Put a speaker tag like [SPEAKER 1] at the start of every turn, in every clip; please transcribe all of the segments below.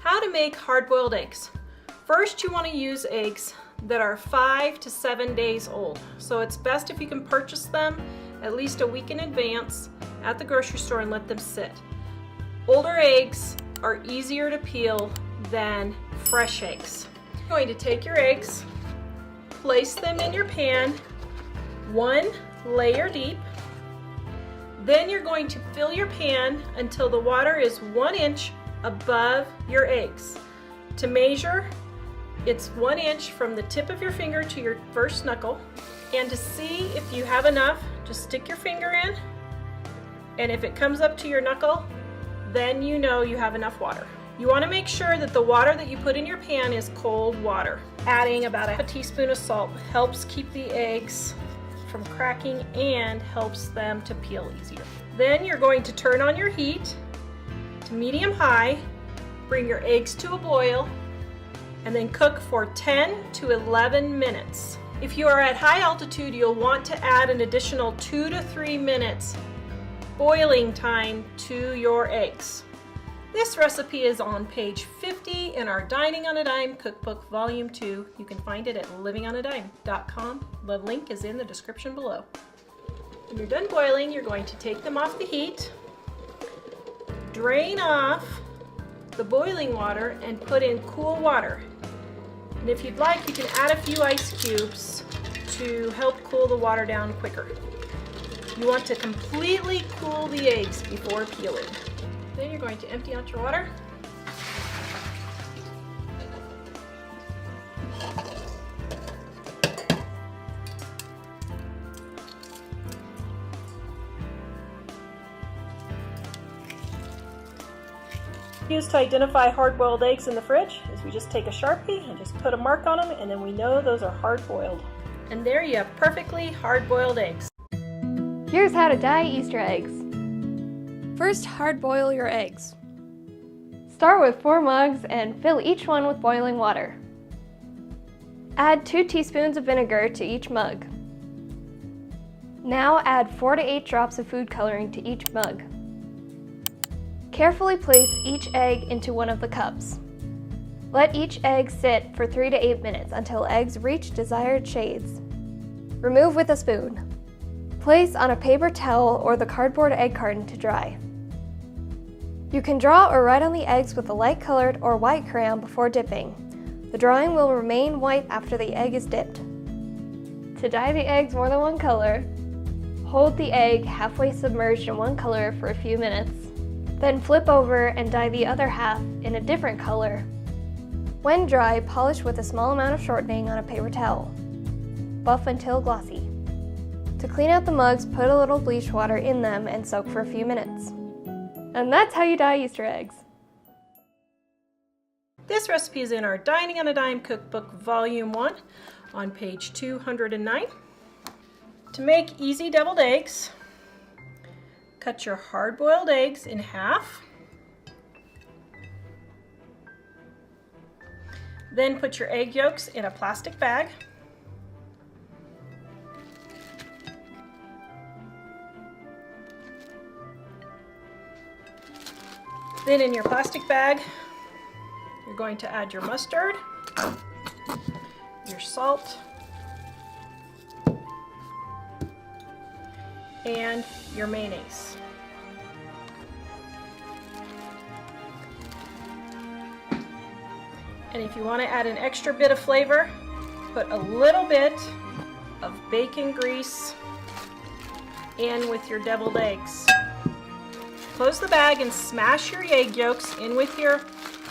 [SPEAKER 1] How to make hard-boiled eggs. First, you want to use eggs that are 5 to 7 days old. So it's best if you can purchase them at least a week in advance at the grocery store and let them sit. Older eggs are easier to peel than fresh eggs. You're going to take your eggs, place them in your pan, 1 layer deep. Then you're going to fill your pan until the water is 1 inch above your eggs. To measure, it's 1 inch from the tip of your finger to your first knuckle. And to see if you have enough, just stick your finger in, and if it comes up to your knuckle, then you know you have enough water. You want to make sure that the water that you put in your pan is cold water. Adding about a teaspoon of salt helps keep the eggs from cracking and helps them to peel easier. Then you're going to turn on your heat to medium-high, bring your eggs to a boil, and then cook for 10 to 11 minutes. If you are at high altitude, you'll want to add an additional 2 to 3 minutes boiling time to your eggs. This recipe is on page 50 in our Dining on a Dime Cookbook Volume 2. You can find it at livingonadime.com. The link is in the description below. When you're done boiling, you're going to take them off the heat, drain off the boiling water, and put in cool water. And if you'd like, you can add a few ice cubes to help cool the water down quicker. You want to completely cool the eggs before peeling. Then you're going to empty out your water. Used to identify hard-boiled eggs in the fridge is we just take a Sharpie and just put a mark on them, and then we know those are hard-boiled. And there you have perfectly hard-boiled eggs.
[SPEAKER 2] Here's how to dye Easter eggs. First, hard-boil your eggs. Start with 4 mugs and fill each one with boiling water. Add 2 teaspoons of vinegar to each mug. Now add 4 to 8 drops of food coloring to each mug. Carefully place each egg into one of the cups. Let each egg sit for 3 to 8 minutes until eggs reach desired shades. Remove with a spoon. Place on a paper towel or the cardboard egg carton to dry. You can draw or write on the eggs with a light colored or white crayon before dipping. The drawing will remain white after the egg is dipped. To dye the eggs more than one color, hold the egg halfway submerged in one color for a few minutes. Then flip over and dye the other half in a different color. When dry, polish with a small amount of shortening on a paper towel. Buff until glossy. To clean out the mugs, put a little bleach water in them and soak for a few minutes. And that's how you dye Easter eggs.
[SPEAKER 1] This recipe is in our Dining on a Dime Cookbook Volume 1 on page 209. To make easy deviled eggs, cut your hard-boiled eggs in half. Then put your egg yolks in a plastic bag. Then in your plastic bag, you're going to add your mustard, your salt, and your mayonnaise. And if you want to add an extra bit of flavor, put a little bit of bacon grease in with your deviled eggs. Close the bag and smash your egg yolks in with your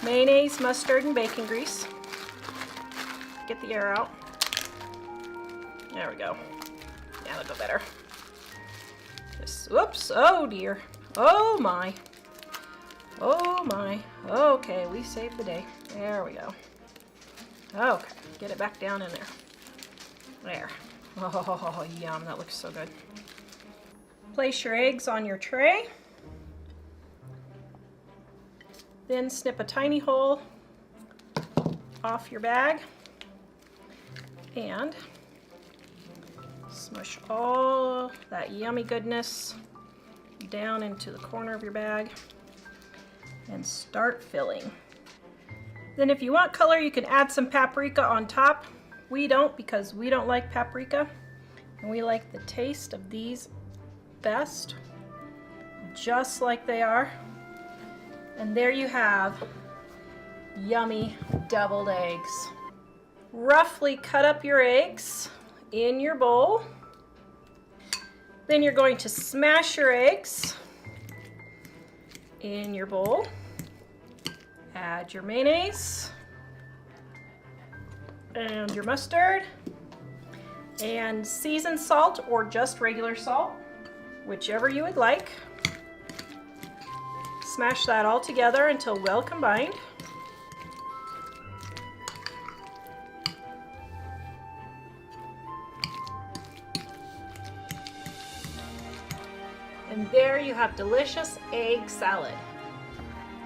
[SPEAKER 1] mayonnaise, mustard, and bacon grease. Get the air out. There we go. Yeah, that'll go better. Just, whoops, oh dear. Oh my. Oh my. Okay, we saved the day. There we go. Okay, get it back down in there. There. Oh, yum, that looks so good. Place your eggs on your tray. Then snip a tiny hole off your bag and smush all that yummy goodness down into the corner of your bag and start filling. Then if you want color, you can add some paprika on top. We don't, because we don't like paprika. And we like the taste of these best, just like they are. And there you have yummy deviled eggs. Roughly cut up your eggs in your bowl. Then you're going to smash your eggs in your bowl. Add your mayonnaise and your mustard and seasoned salt or just regular salt, whichever you would like. Smash that all together until well combined. And there you have delicious egg salad.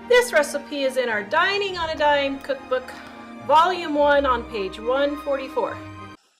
[SPEAKER 1] This recipe is in our Dining on a Dime cookbook, Volume 1 on page 144.